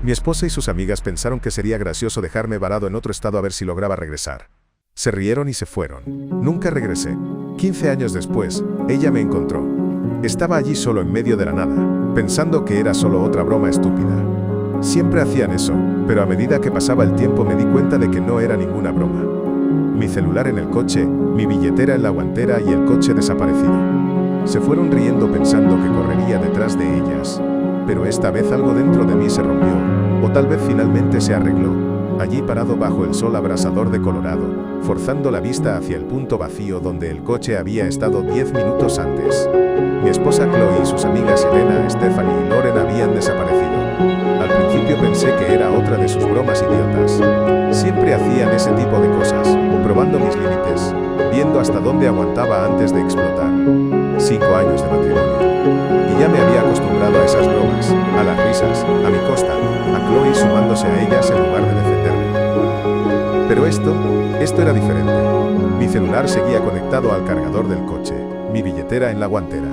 Mi esposa y sus amigas pensaron que sería gracioso dejarme varado en otro estado a ver si lograba regresar. Se rieron y se fueron. Nunca regresé. 15 años después, ella me encontró. Estaba allí solo en medio de la nada, pensando que era solo otra broma estúpida. Siempre hacían eso, pero a medida que pasaba el tiempo me di cuenta de que no era ninguna broma. Mi celular en el coche, mi billetera en la guantera y el coche desaparecido. Se fueron riendo pensando que correría detrás de ellas. Pero esta vez algo dentro de mí se rompió, o tal vez finalmente se arregló. Allí parado bajo el sol abrasador de Colorado, forzando la vista hacia el punto vacío donde el coche había estado 10 minutos antes. Mi esposa Chloe y sus amigas Elena, Stephanie y Lauren habían desaparecido. Al principio pensé que era otra de sus bromas idiotas. Siempre hacían ese tipo de cosas, probando mis límites, viendo hasta dónde aguantaba antes de explotar. 5 años de matrimonio. Y ya me había acostumbrado a esas bromas, a las risas, a mi costa, a Chloe sumándose a ellas en lugar de defenderme. Pero esto era diferente. Mi celular seguía conectado al cargador del coche, mi billetera en la guantera.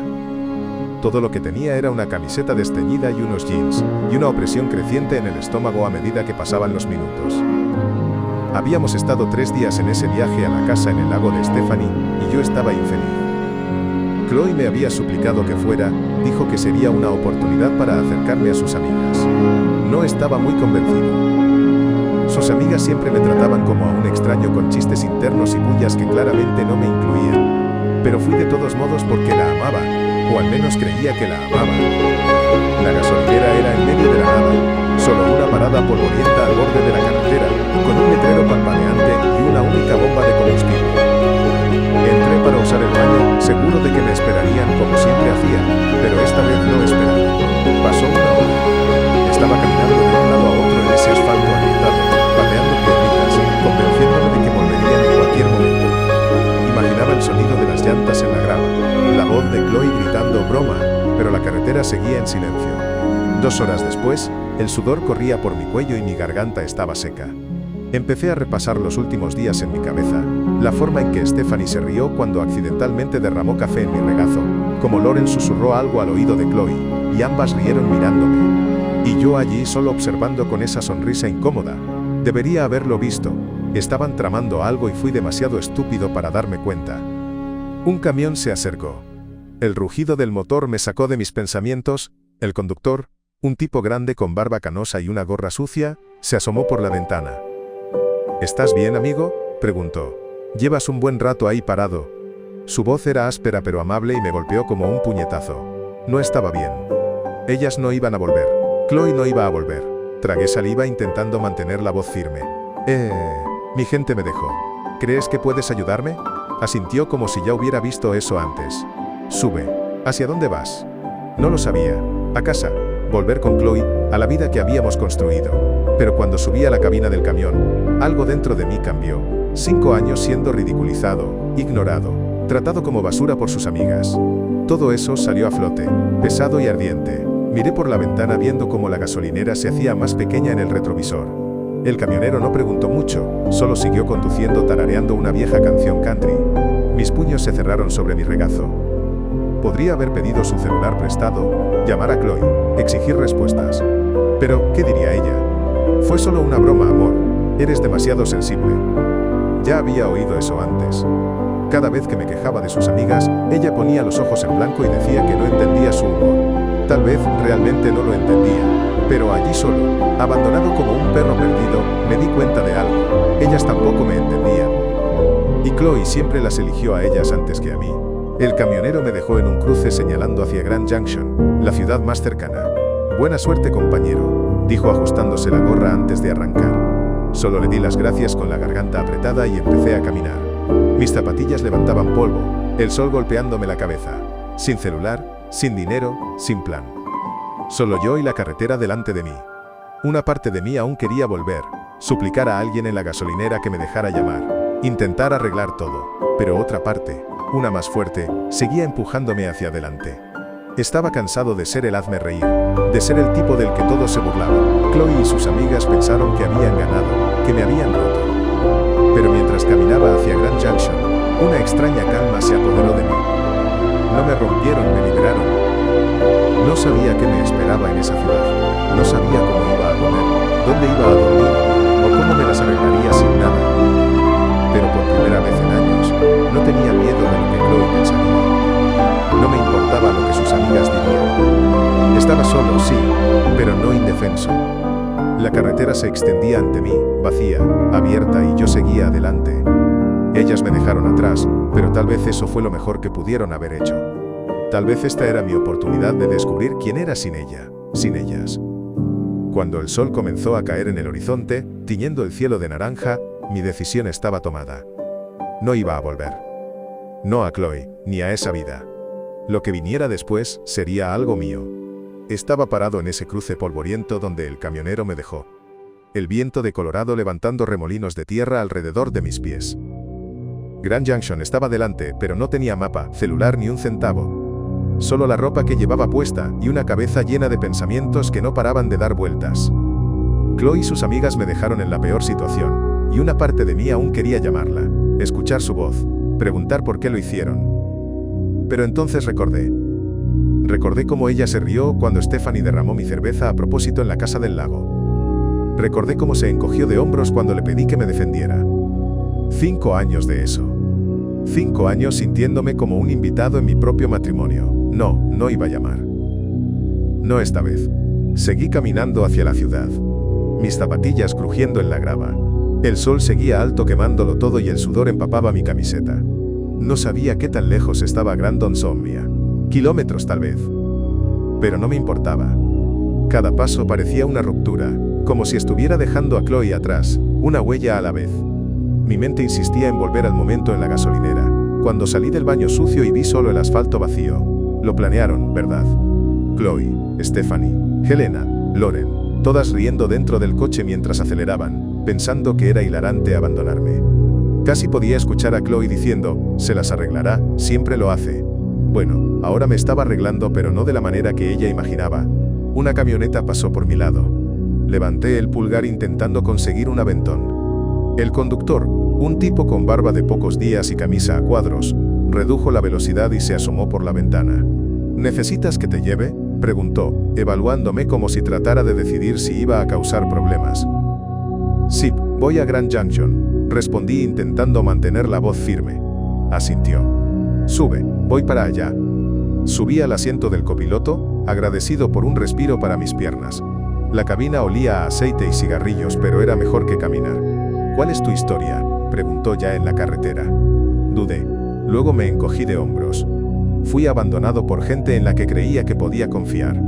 Todo lo que tenía era una camiseta desteñida y unos jeans, y una opresión creciente en el estómago a medida que pasaban los minutos. Habíamos estado 3 días en ese viaje a la casa en el lago de Stephanie, y yo estaba infeliz. Chloe me había suplicado que fuera, dijo que sería una oportunidad para acercarme a sus amigas. No estaba muy convencido. Sus amigas siempre me trataban como a un extraño con chistes internos y bullas que claramente no me incluían. Pero fui de todos modos porque la amaba, o al menos creía que la amaba. La gasolinera era en medio de la nada, solo una parada polvorienta al borde de la carretera, con un letrero parpadeante y una única bomba de combustible. Entré para usar el baño, seguro de que me esperarían como siempre hacían, pero esta vez no esperaron. Pasó una hora. Estaba caminando de un lado a otro en ese asfalto agrietado, pateando piedritas, convenciéndome de que volverían en cualquier momento. Imaginaba el sonido de las llantas en la grava, la voz de Chloe gritando broma, pero la carretera seguía en silencio. 2 horas después, el sudor corría por mi cuello y mi garganta estaba seca. Empecé a repasar los últimos días en mi cabeza, la forma en que Stephanie se rió cuando accidentalmente derramó café en mi regazo, como Lauren susurró algo al oído de Chloe, y ambas rieron mirándome. Y yo allí solo observando con esa sonrisa incómoda. Debería haberlo visto. Estaban tramando algo y fui demasiado estúpido para darme cuenta. Un camión se acercó. El rugido del motor me sacó de mis pensamientos. El conductor, un tipo grande con barba canosa y una gorra sucia, se asomó por la ventana. ¿Estás bien, amigo?, preguntó. Llevas un buen rato ahí parado. Su voz era áspera pero amable y me golpeó como un puñetazo. No estaba bien. Ellas no iban a volver. Chloe no iba a volver. Tragué saliva intentando mantener la voz firme. Mi gente me dejó. ¿Crees que puedes ayudarme? Asintió como si ya hubiera visto eso antes. Sube. ¿Hacia dónde vas? No lo sabía. A casa. Volver con Chloe, a la vida que habíamos construido. Pero cuando subí a la cabina del camión, algo dentro de mí cambió. 5 años siendo ridiculizado, ignorado, tratado como basura por sus amigas. Todo eso salió a flote, pesado y ardiente. Miré por la ventana viendo cómo la gasolinera se hacía más pequeña en el retrovisor. El camionero no preguntó mucho, solo siguió conduciendo tarareando una vieja canción country. Mis puños se cerraron sobre mi regazo. Podría haber pedido su celular prestado, llamar a Chloe, exigir respuestas. Pero, ¿qué diría ella? Fue solo una broma, amor. Eres demasiado sensible. Ya había oído eso antes. Cada vez que me quejaba de sus amigas, ella ponía los ojos en blanco y decía que no entendía su humor. Tal vez realmente no lo entendía. Pero allí solo, abandonado como un perro perdido, me di cuenta de algo. Ellas tampoco me entendían. Y Chloe siempre las eligió a ellas antes que a mí. El camionero me dejó en un cruce señalando hacia Grand Junction, la ciudad más cercana. Buena suerte, compañero, dijo ajustándose la gorra antes de arrancar. Solo le di las gracias con la garganta apretada y empecé a caminar. Mis zapatillas levantaban polvo, el sol golpeándome la cabeza. Sin celular, sin dinero, sin plan. Solo yo y la carretera delante de mí. Una parte de mí aún quería volver, suplicar a alguien en la gasolinera que me dejara llamar, intentar arreglar todo. Pero otra parte, una más fuerte, seguía empujándome hacia adelante. Estaba cansado de ser el hazme reír, de ser el tipo del que todos se burlaban. Chloe y sus amigas pensaron que habían ganado, que me habían roto. Pero mientras caminaba hacia Grand Junction, una extraña calma se apoderó de mí. No me rompieron, me liberaron. No sabía qué me esperaba en esa ciudad, no sabía cómo iba a comer. dónde iba a dormir o cómo me las arreglaría sin nada. Pero por primera vez en años, no tenía miedo de lo que Chloe pensaría. No me importaba lo que sus amigas dirían. Estaba solo, sí, pero no indefenso. La carretera se extendía ante mí, vacía, abierta, y yo seguía adelante. Ellas me dejaron atrás, pero tal vez eso fue lo mejor que pudieron haber hecho. Tal vez esta era mi oportunidad de descubrir quién era sin ella, sin ellas. Cuando el sol comenzó a caer en el horizonte, tiñendo el cielo de naranja, mi decisión estaba tomada. No iba a volver. No a Chloe, ni a esa vida. Lo que viniera después sería algo mío. Estaba parado en ese cruce polvoriento donde el camionero me dejó. El viento de Colorado levantando remolinos de tierra alrededor de mis pies. Grand Junction estaba delante, pero no tenía mapa, celular ni un centavo. Solo la ropa que llevaba puesta y una cabeza llena de pensamientos que no paraban de dar vueltas. Chloe y sus amigas me dejaron en la peor situación, y una parte de mí aún quería llamarla, escuchar su voz, preguntar por qué lo hicieron. Pero entonces recordé cómo ella se rió cuando Stephanie derramó mi cerveza a propósito en la casa del lago. Recordé cómo se encogió de hombros cuando le pedí que me defendiera. 5 años de eso. 5 años sintiéndome como un invitado en mi propio matrimonio. No iba a llamar. No esta vez. Seguí caminando hacia la ciudad. Mis zapatillas crujiendo en la grava. El sol seguía alto quemándolo todo y el sudor empapaba mi camiseta. No sabía qué tan lejos estaba Grandon Somnia. Kilómetros tal vez. Pero no me importaba. Cada paso parecía una ruptura, como si estuviera dejando a Chloe atrás, una huella a la vez. Mi mente insistía en volver al momento en la gasolinera, cuando salí del baño sucio y vi solo el asfalto vacío. Lo planearon, ¿verdad? Chloe, Stephanie, Helena, Lauren, todas riendo dentro del coche mientras aceleraban, pensando que era hilarante abandonarme. Casi podía escuchar a Chloe diciendo, se las arreglará, siempre lo hace. Bueno, ahora me estaba arreglando, pero no de la manera que ella imaginaba. Una camioneta pasó por mi lado. Levanté el pulgar intentando conseguir un aventón. El conductor, un tipo con barba de pocos días y camisa a cuadros, redujo la velocidad y se asomó por la ventana. ¿Necesitas que te lleve?, preguntó, evaluándome como si tratara de decidir si iba a causar problemas. Sí, voy a Grand Junction, respondí intentando mantener la voz firme. Asintió. Sube, voy para allá. Subí al asiento del copiloto, agradecido por un respiro para mis piernas. La cabina olía a aceite y cigarrillos, pero era mejor que caminar. ¿Cuál es tu historia?, preguntó ya en la carretera. Dudé. Luego me encogí de hombros. Fui abandonado por gente en la que creía que podía confiar.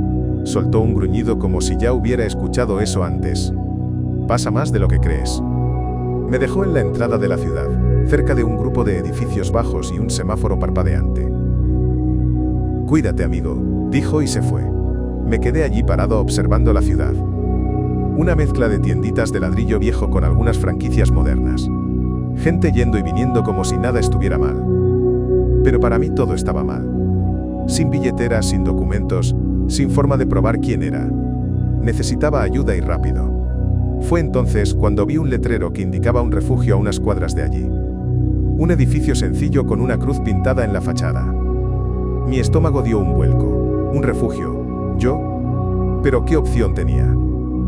Soltó un gruñido como si ya hubiera escuchado eso antes. Pasa más de lo que crees. Me dejó en la entrada de la ciudad, cerca de un grupo de edificios bajos y un semáforo parpadeante. Cuídate, amigo, dijo y se fue. Me quedé allí parado observando la ciudad. Una mezcla de tienditas de ladrillo viejo con algunas franquicias modernas. Gente yendo y viniendo como si nada estuviera mal. Pero para mí todo estaba mal. Sin billetera, sin documentos, sin forma de probar quién era. Necesitaba ayuda y rápido. Fue entonces cuando vi un letrero que indicaba un refugio a unas cuadras de allí. Un edificio sencillo con una cruz pintada en la fachada. Mi estómago dio un vuelco. ¿Un refugio? ¿Yo? ¿Pero qué opción tenía?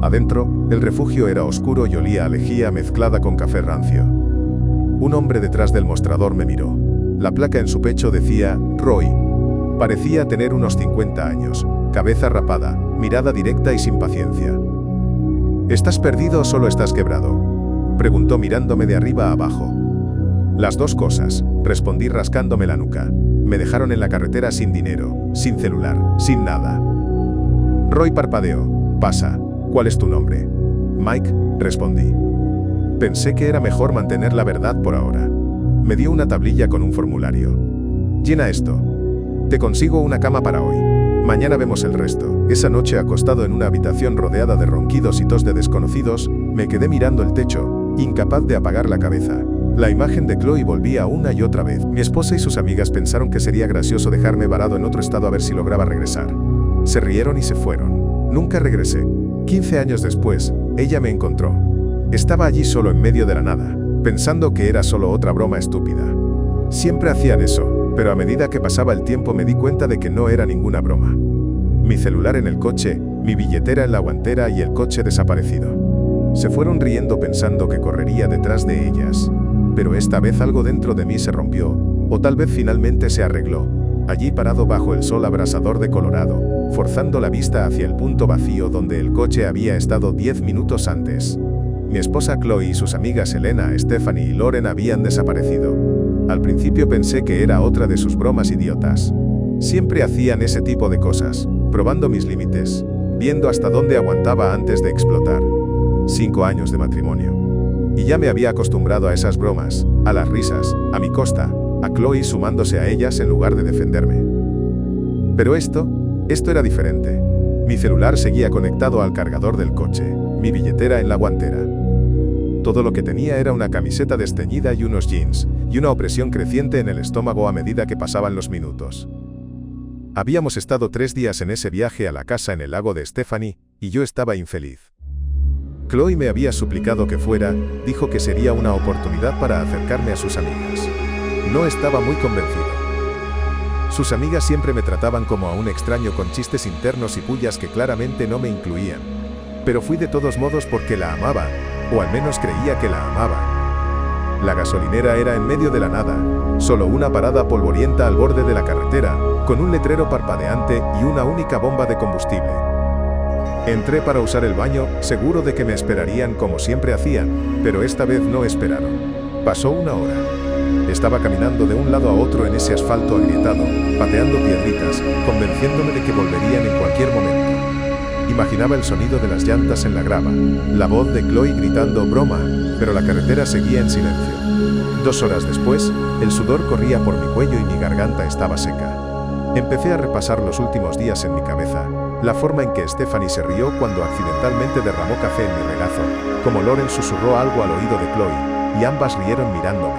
Adentro, el refugio era oscuro y olía a lejía mezclada con café rancio. Un hombre detrás del mostrador me miró. La placa en su pecho decía, Roy. Parecía tener unos 50 años, cabeza rapada, mirada directa y sin paciencia. ¿Estás perdido o solo estás quebrado?, preguntó mirándome de arriba a abajo. Las dos cosas, respondí rascándome la nuca. Me dejaron en la carretera sin dinero, sin celular, sin nada. Roy parpadeó. Pasa. ¿Cuál es tu nombre? Mike, respondí. Pensé que era mejor mantener la verdad por ahora. Me dio una tablilla con un formulario. Llena esto. Te consigo una cama para hoy. Mañana vemos el resto. Esa noche, acostado en una habitación rodeada de ronquidos y tos de desconocidos, me quedé mirando el techo, incapaz de apagar la cabeza. La imagen de Chloe volvía una y otra vez. Mi esposa y sus amigas pensaron que sería gracioso dejarme varado en otro estado a ver si lograba regresar. Se rieron y se fueron. Nunca regresé. 15 años después, ella me encontró. Estaba allí solo en medio de la nada, pensando que era solo otra broma estúpida. Siempre hacían eso, pero a medida que pasaba el tiempo me di cuenta de que no era ninguna broma. Mi celular en el coche, mi billetera en la guantera y el coche desaparecido. Se fueron riendo pensando que correría detrás de ellas. Pero esta vez algo dentro de mí se rompió, o tal vez finalmente se arregló. Allí parado bajo el sol abrasador de Colorado, forzando la vista hacia el punto vacío donde el coche había estado 10 minutos antes. Mi esposa Chloe y sus amigas Elena, Stephanie y Lauren habían desaparecido. Al principio pensé que era otra de sus bromas idiotas. Siempre hacían ese tipo de cosas, probando mis límites, viendo hasta dónde aguantaba antes de explotar. 5 años de matrimonio. Y ya me había acostumbrado a esas bromas, a las risas, a mi costa, a Chloe sumándose a ellas en lugar de defenderme. Pero esto era diferente. Mi celular seguía conectado al cargador del coche, mi billetera en la guantera. Todo lo que tenía era una camiseta desteñida y unos jeans, y una opresión creciente en el estómago a medida que pasaban los minutos. Habíamos estado 3 días en ese viaje a la casa en el lago de Stephanie, y yo estaba infeliz. Chloe me había suplicado que fuera, dijo que sería una oportunidad para acercarme a sus amigas. No estaba muy convencido. Sus amigas siempre me trataban como a un extraño con chistes internos y pullas que claramente no me incluían. Pero fui de todos modos porque la amaba, o al menos creía que la amaba. La gasolinera era en medio de la nada, solo una parada polvorienta al borde de la carretera, con un letrero parpadeante y una única bomba de combustible. Entré para usar el baño, seguro de que me esperarían como siempre hacían, pero esta vez no esperaron. Pasó 1 hora. Estaba caminando de un lado a otro en ese asfalto agrietado, pateando piedritas, convenciéndome de que volverían en cualquier momento. Imaginaba el sonido de las llantas en la grava, la voz de Chloe gritando broma, pero la carretera seguía en silencio. 2 horas después, el sudor corría por mi cuello y mi garganta estaba seca. Empecé a repasar los últimos días en mi cabeza, la forma en que Stephanie se rió cuando accidentalmente derramó café en mi regazo, como Lauren susurró algo al oído de Chloe, y ambas rieron mirándome.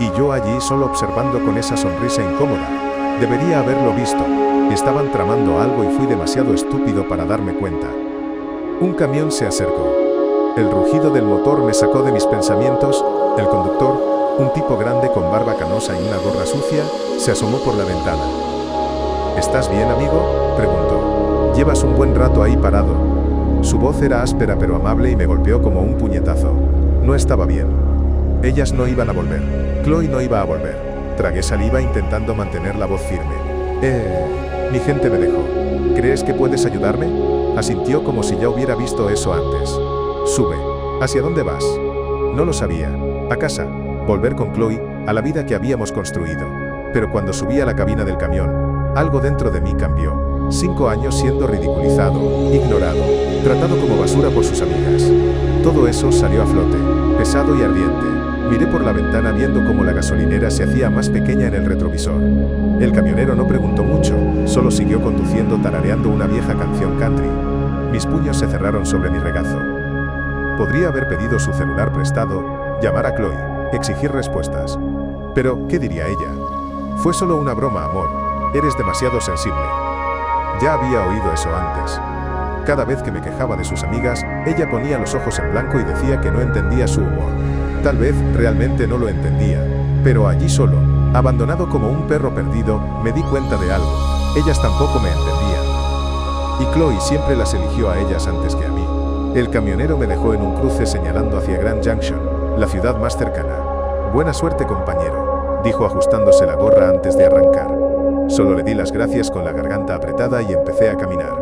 Y yo allí solo observando con esa sonrisa incómoda. Debería haberlo visto. Estaban tramando algo y fui demasiado estúpido para darme cuenta. Un camión se acercó. El rugido del motor me sacó de mis pensamientos. El conductor, un tipo grande con barba canosa y una gorra sucia, se asomó por la ventana. ¿Estás bien, amigo?, preguntó. Llevas un buen rato ahí parado. Su voz era áspera pero amable y me golpeó como un puñetazo. No estaba bien. Ellas no iban a volver. Chloe no iba a volver. Tragué saliva intentando mantener la voz firme. Mi gente me dejó. ¿Crees que puedes ayudarme? Asintió como si ya hubiera visto eso antes. Sube. ¿Hacia dónde vas? No lo sabía. A casa. Volver con Chloe, a la vida que habíamos construido. Pero cuando subí a la cabina del camión, algo dentro de mí cambió. 5 años siendo ridiculizado, ignorado, tratado como basura por sus amigas. Todo eso salió a flote, pesado y ardiente. Miré por la ventana viendo cómo la gasolinera se hacía más pequeña en el retrovisor. El camionero no preguntó mucho, solo siguió conduciendo tarareando una vieja canción country. Mis puños se cerraron sobre mi regazo. Podría haber pedido su celular prestado, llamar a Chloe, exigir respuestas. Pero, ¿qué diría ella? Fue solo una broma, amor. Eres demasiado sensible. Ya había oído eso antes. Cada vez que me quejaba de sus amigas, ella ponía los ojos en blanco y decía que no entendía su humor. Tal vez realmente no lo entendía, pero allí solo, abandonado como un perro perdido, me di cuenta de algo. Ellas tampoco me entendían. Y Chloe siempre las eligió a ellas antes que a mí. El camionero me dejó en un cruce señalando hacia Grand Junction, la ciudad más cercana. Buena suerte, compañero, dijo ajustándose la gorra antes de arrancar. Solo le di las gracias con la garganta apretada y empecé a caminar.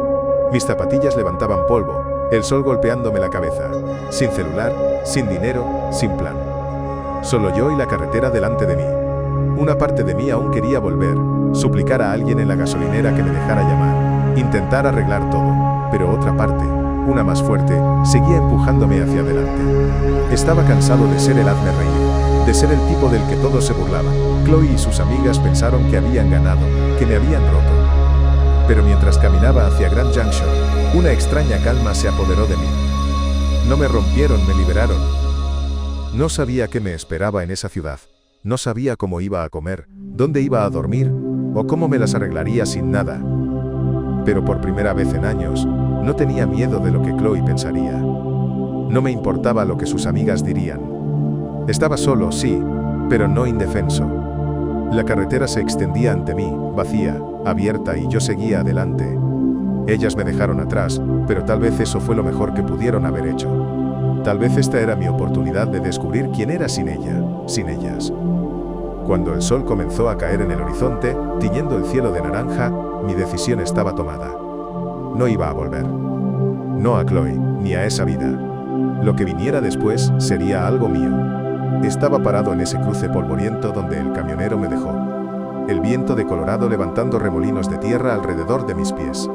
Mis zapatillas levantaban polvo, el sol golpeándome la cabeza. Sin celular, sin dinero, sin plan. Solo yo y la carretera delante de mí. Una parte de mí aún quería volver, suplicar a alguien en la gasolinera que me dejara llamar, intentar arreglar todo, pero otra parte, una más fuerte, seguía empujándome hacia adelante. Estaba cansado de ser el hazme reír, de ser el tipo del que todos se burlaban. Chloe y sus amigas pensaron que habían ganado, que me habían roto. Pero mientras caminaba hacia Grand Junction, una extraña calma se apoderó de mí. No me rompieron, me liberaron. No sabía qué me esperaba en esa ciudad. No sabía cómo iba a comer, dónde iba a dormir, o cómo me las arreglaría sin nada. Pero por primera vez en años, no tenía miedo de lo que Chloe pensaría. No me importaba lo que sus amigas dirían. Estaba solo, sí, pero no indefenso. La carretera se extendía ante mí, vacía, abierta, y yo seguía adelante. Ellas me dejaron atrás, pero tal vez eso fue lo mejor que pudieron haber hecho. Tal vez esta era mi oportunidad de descubrir quién era sin ella, sin ellas. Cuando el sol comenzó a caer en el horizonte, tiñendo el cielo de naranja, mi decisión estaba tomada. No iba a volver. No a Chloe, ni a esa vida. Lo que viniera después sería algo mío. Estaba parado en ese cruce polvoriento donde el camionero me dejó. El viento de Colorado levantando remolinos de tierra alrededor de mis pies.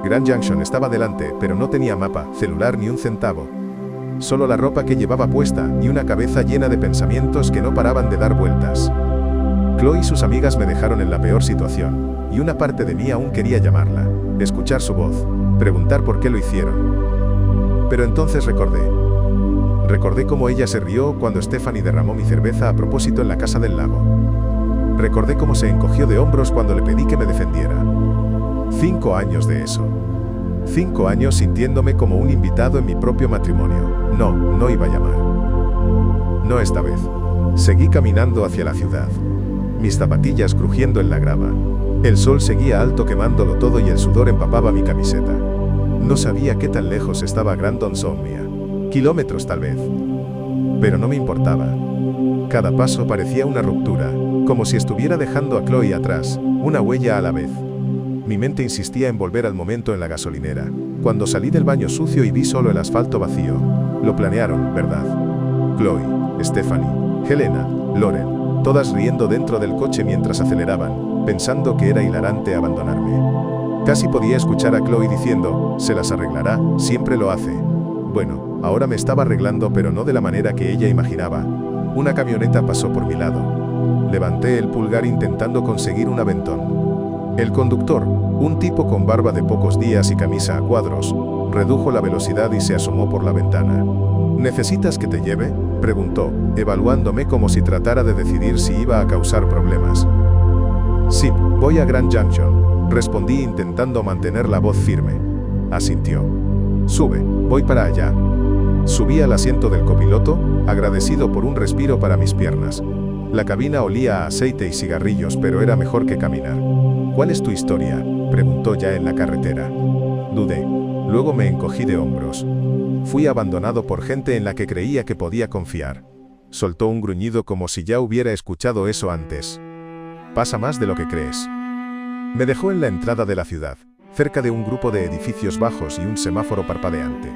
Grand Junction estaba delante, pero no tenía mapa, celular ni un centavo. Solo la ropa que llevaba puesta y una cabeza llena de pensamientos que no paraban de dar vueltas. Chloe y sus amigas me dejaron en la peor situación, y una parte de mí aún quería llamarla, escuchar su voz, preguntar por qué lo hicieron. Pero entonces recordé cómo ella se rió cuando Stephanie derramó mi cerveza a propósito en la casa del lago. Recordé cómo se encogió de hombros cuando le pedí que me defendiera. 5 años de eso. 5 años sintiéndome como un invitado en mi propio matrimonio. No iba a llamar. No esta vez. Seguí caminando hacia la ciudad. Mis zapatillas crujiendo en la grava. El sol seguía alto quemándolo todo y el sudor empapaba mi camiseta. No sabía qué tan lejos estaba Grandon Somnia. Kilómetros tal vez. Pero no me importaba. Cada paso parecía una ruptura, como si estuviera dejando a Chloe atrás, una huella a la vez. Mi mente insistía en volver al momento en la gasolinera, cuando salí del baño sucio y vi solo el asfalto vacío. Lo planearon, ¿verdad? Chloe, Stephanie, Helena, Lauren, todas riendo dentro del coche mientras aceleraban, pensando que era hilarante abandonarme. Casi podía escuchar a Chloe diciendo, se las arreglará, siempre lo hace. Bueno, ahora me estaba arreglando pero no de la manera que ella imaginaba. Una camioneta pasó por mi lado. Levanté el pulgar intentando conseguir un aventón. El conductor, un tipo con barba de pocos días y camisa a cuadros, redujo la velocidad y se asomó por la ventana. ¿Necesitas que te lleve?, preguntó, evaluándome como si tratara de decidir si iba a causar problemas. Sí, voy a Grand Junction, respondí intentando mantener la voz firme. Asintió. Sube, voy para allá. Subí al asiento del copiloto, agradecido por un respiro para mis piernas. La cabina olía a aceite y cigarrillos, pero era mejor que caminar. ¿Cuál es tu historia?, preguntó ya en la carretera. Dudé. Luego me encogí de hombros. Fui abandonado por gente en la que creía que podía confiar. Soltó un gruñido como si ya hubiera escuchado eso antes. Pasa más de lo que crees. Me dejó en la entrada de la ciudad, cerca de un grupo de edificios bajos y un semáforo parpadeante.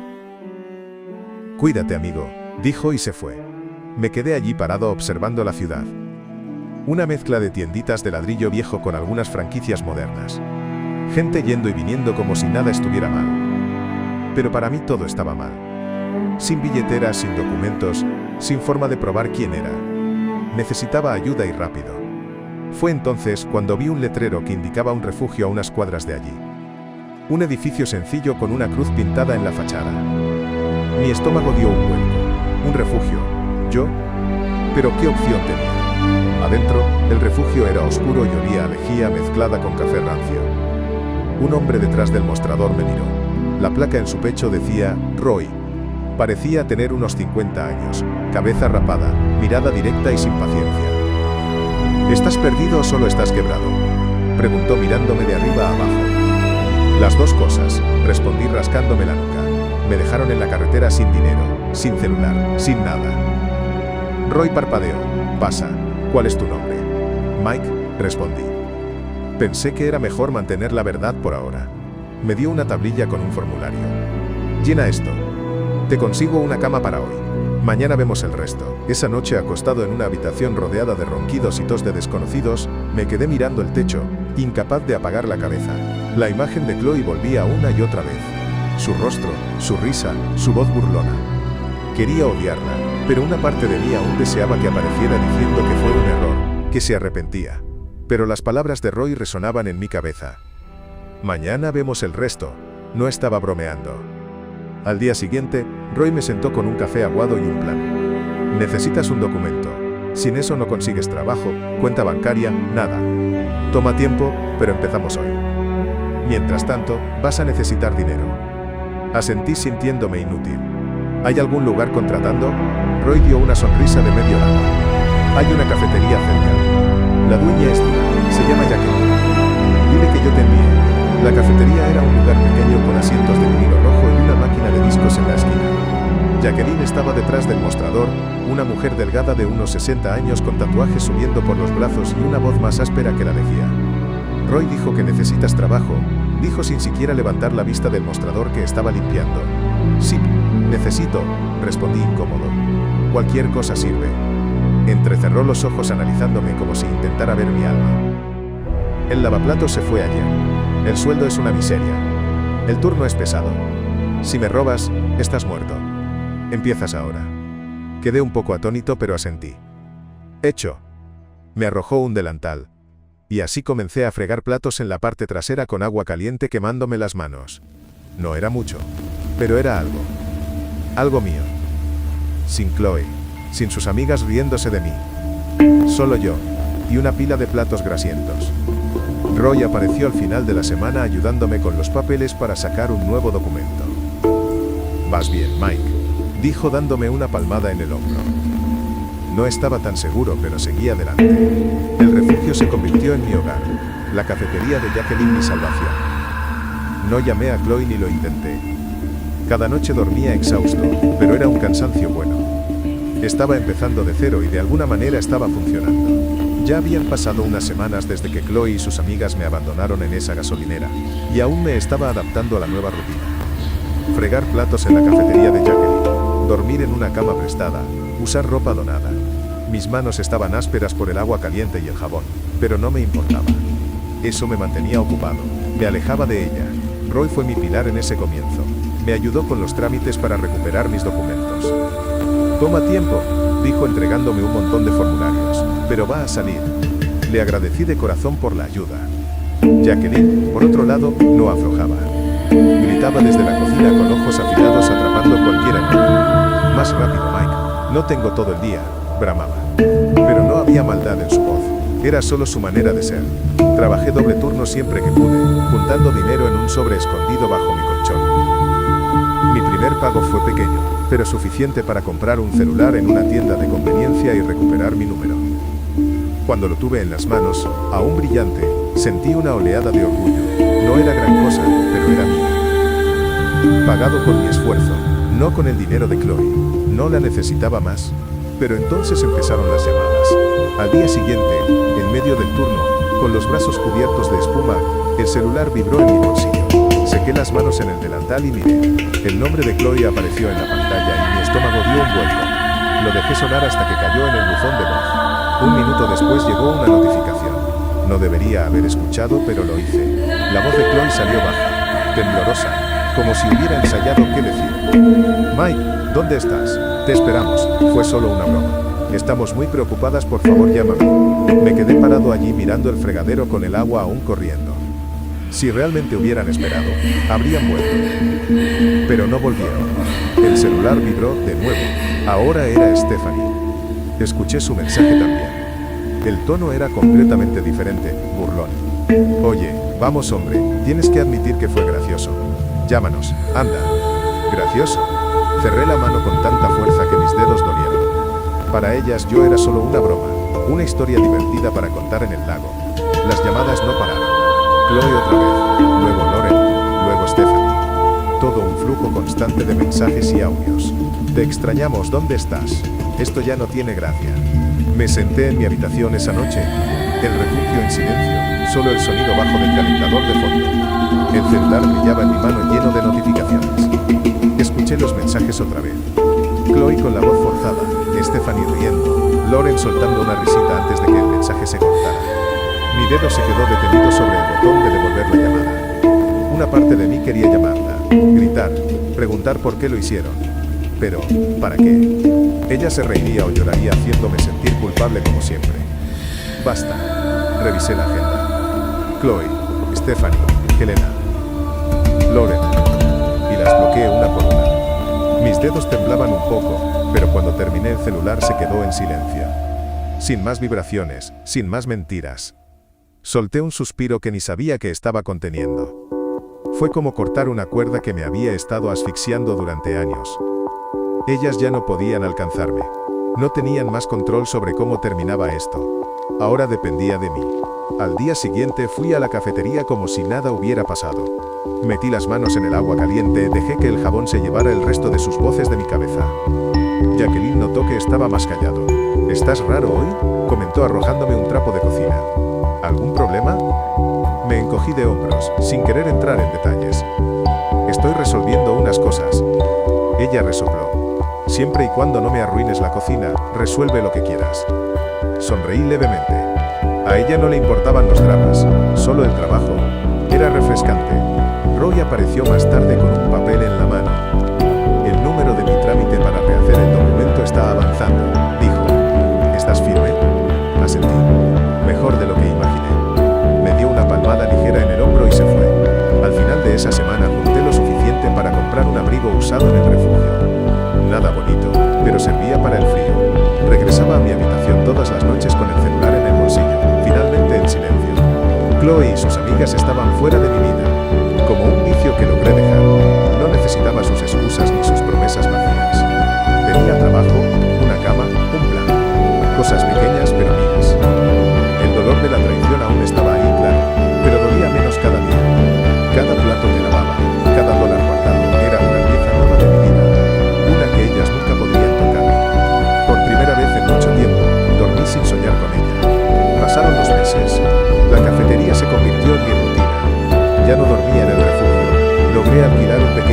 Cuídate, amigo, dijo y se fue. Me quedé allí parado observando la ciudad. Una mezcla de tienditas de ladrillo viejo con algunas franquicias modernas. Gente yendo y viniendo como si nada estuviera mal. Pero para mí todo estaba mal. Sin billetera, sin documentos, sin forma de probar quién era. Necesitaba ayuda y rápido. Fue entonces cuando vi un letrero que indicaba un refugio a unas cuadras de allí. Un edificio sencillo con una cruz pintada en la fachada. Mi estómago dio un vuelco. ¿Un refugio? ¿Yo? ¿Pero qué opción tenía? Adentro, el refugio era oscuro y olía a lejía mezclada con café rancio. Un hombre detrás del mostrador me miró. La placa en su pecho decía, Roy. Parecía tener unos 50 años, cabeza rapada, mirada directa y sin paciencia. ¿Estás perdido o solo estás quebrado?, preguntó mirándome de arriba a abajo. Las dos cosas, respondí rascándome la nuca. Me dejaron en la carretera sin dinero, sin celular, sin nada. Roy parpadeó. Pasa. ¿Cuál es tu nombre? Mike, respondí. Pensé que era mejor mantener la verdad por ahora. Me dio una tablilla con un formulario. Llena esto. Te consigo una cama para hoy. Mañana vemos el resto. Esa noche, acostado en una habitación rodeada de ronquidos y tos de desconocidos, me quedé mirando el techo, incapaz de apagar la cabeza. La imagen de Chloe volvía una y otra vez. Su rostro, su risa, su voz burlona. Quería odiarla, pero una parte de mí aún deseaba que apareciera diciendo que fue un error, que se arrepentía. Pero las palabras de Roy resonaban en mi cabeza. Mañana vemos el resto. No estaba bromeando. Al día siguiente, Roy me sentó con un café aguado y un plan. Necesitas un documento. Sin eso no consigues trabajo, cuenta bancaria, nada. Toma tiempo, pero empezamos hoy. Mientras tanto, vas a necesitar dinero. Asentí sintiéndome inútil. ¿Hay algún lugar contratando? Roy dio una sonrisa de medio lado. Hay una cafetería cerca. La dueña es Tina, se llama Jacqueline. Dile que yo te envié. La cafetería era un lugar pequeño con asientos de vinilo rojo y una máquina de discos en la esquina. Jacqueline estaba detrás del mostrador, una mujer delgada de unos 60 años con tatuajes subiendo por los brazos y una voz más áspera que la lejía. Roy dijo que necesitas trabajo, dijo sin siquiera levantar la vista del mostrador que estaba limpiando. Sí, necesito, respondí incómodo. Cualquier cosa sirve. Entrecerró los ojos analizándome como si intentara ver mi alma. El lavaplatos se fue ayer. El sueldo es una miseria. El turno es pesado. Si me robas, estás muerto. Empiezas ahora. Quedé un poco atónito pero asentí. Hecho. Me arrojó un delantal. Y así comencé a fregar platos en la parte trasera con agua caliente quemándome las manos. No era mucho. Pero era algo. Algo mío. Sin Chloe. Sin sus amigas riéndose de mí. Solo yo. Y una pila de platos grasientos. Roy apareció al final de la semana ayudándome con los papeles para sacar un nuevo documento. Vas bien, Mike, dijo dándome una palmada en el hombro. No estaba tan seguro, pero seguí adelante. El refugio se convirtió en mi hogar. La cafetería de Jacqueline mi salvación. No llamé a Chloe ni lo intenté. Cada noche dormía exhausto, pero era un cansancio bueno. Estaba empezando de cero y de alguna manera estaba funcionando. Ya habían pasado unas semanas desde que Chloe y sus amigas me abandonaron en esa gasolinera, y aún me estaba adaptando a la nueva rutina. Fregar platos en la cafetería de Jacqueline, dormir en una cama prestada, usar ropa donada. Mis manos estaban ásperas por el agua caliente y el jabón, pero no me importaba. Eso me mantenía ocupado, me alejaba de ella. Roy fue mi pilar en ese comienzo. Me ayudó con los trámites para recuperar mis documentos. Toma tiempo, dijo entregándome un montón de formularios, pero va a salir. Le agradecí de corazón por la ayuda. Jacqueline, por otro lado, no aflojaba. Gritaba desde la cocina con ojos afilados atrapando cualquier animal. Más rápido, Mike. No tengo todo el día, bramaba. Pero no había maldad en su voz. Era solo su manera de ser. Trabajé doble turno siempre que pude, juntando dinero en un sobre escondido bajo mi colchón. Mi primer pago fue pequeño, pero suficiente para comprar un celular en una tienda de conveniencia y recuperar mi número. Cuando lo tuve en las manos, aún brillante, sentí una oleada de orgullo. No era gran cosa, pero era mío. Pagado con mi esfuerzo, no con el dinero de Chloe. No la necesitaba más. Pero entonces empezaron las llamadas. Al día siguiente, en medio del turno, con los brazos cubiertos de espuma, el celular vibró en mi bolsillo. Sequé las manos en el delantal y miré. El nombre de Chloe apareció en la pantalla y mi estómago dio un vuelco. Lo dejé sonar hasta que cayó en el buzón de voz. Un minuto después llegó una notificación. No debería haber escuchado, pero lo hice. La voz de Chloe salió baja, temblorosa, como si hubiera ensayado qué decir. Mike, ¿dónde estás? Te esperamos, fue solo una broma. Estamos muy preocupadas, por favor llámame. Me quedé parado allí mirando el fregadero con el agua aún corriendo. Si realmente hubieran esperado, habrían vuelto. Pero no volvieron. El celular vibró de nuevo. Ahora era Stephanie. Escuché su mensaje también. El tono era completamente diferente, burlón. Oye, vamos hombre, tienes que admitir que fue gracioso. Llámanos, anda. ¿Gracioso? Cerré la mano con tanta fuerza que mis dedos dolieron. Para ellas yo era solo una broma, una historia divertida para contar en el lago. Las llamadas no pararon. Chloe otra vez, luego Lauren, luego Stephanie. Todo un flujo constante de mensajes y audios. Te extrañamos, ¿dónde estás? Esto ya no tiene gracia. Me senté en mi habitación esa noche, el refugio en silencio, solo el sonido bajo del calentador de fondo. El celular brillaba en mi mano lleno de notificaciones. Escuché los mensajes otra vez. Chloe con la voz forzada, Stephanie riendo, Lauren soltando una risita antes de que el mensaje se cortara. Mi dedo se quedó detenido sobre el botón de devolver la llamada. Una parte de mí quería llamarla, gritar, preguntar por qué lo hicieron. Pero, ¿para qué? Ella se reiría o lloraría haciéndome sentir culpable como siempre. Basta. Revisé la agenda. Chloe, Stephanie, Helena, Lauren. Y las bloqueé una por una. Mis dedos temblaban un poco, pero cuando terminé el celular se quedó en silencio. Sin más vibraciones, sin más mentiras. Solté un suspiro que ni sabía que estaba conteniendo. Fue como cortar una cuerda que me había estado asfixiando durante años. Ellas ya no podían alcanzarme. No tenían más control sobre cómo terminaba esto. Ahora dependía de mí. Al día siguiente fui a la cafetería como si nada hubiera pasado. Metí las manos en el agua caliente, dejé que el jabón se llevara el resto de sus voces de mi cabeza. Jacqueline notó que estaba más callado. «¿Estás raro hoy?», comentó arrojándome un trapo de cocina. «¿Algún problema?». Me encogí de hombros, sin querer entrar en detalles. «Estoy resolviendo unas cosas». Ella resopló. «Siempre y cuando no me arruines la cocina, resuelve lo que quieras». Sonreí levemente. A ella no le importaban los dramas, solo el trabajo. Era refrescante. Roy apareció más tarde con un papel en la mano. «El número de mi trámite para rehacer el documento está avanzando», dijo. «¿Estás firme?». Asentí. «Mejor de lo que imaginé». Me dio una palmada ligera en el hombro y se fue. Al final de esa semana junté lo suficiente para comprar un abrigo usado en el refugio. Nada bonito, pero servía para el frío. Regresaba a mi habitación todas las noches con el celular en el bolsillo, finalmente en silencio. Chloe y sus amigas estaban fuera de mi vida, como un vicio que logré dejar. No necesitaba sus excusas ni sus promesas vacías. Tenía trabajo, una cama, un plan. Cosas pequeñas pero mías. El dolor de la traición aún estaba ahí, claro, pero dolía menos cada día. Cada plato que lavaba, cada dólar guardado era una pieza nueva de mi vida, una que ellas nunca podrían tocar. Por primera vez en mucho tiempo, dormí sin soñar con ella. Pasaron los meses. La cafetería se convirtió en mi rutina. Ya no dormía en el refugio. Logré alquilar un pequeño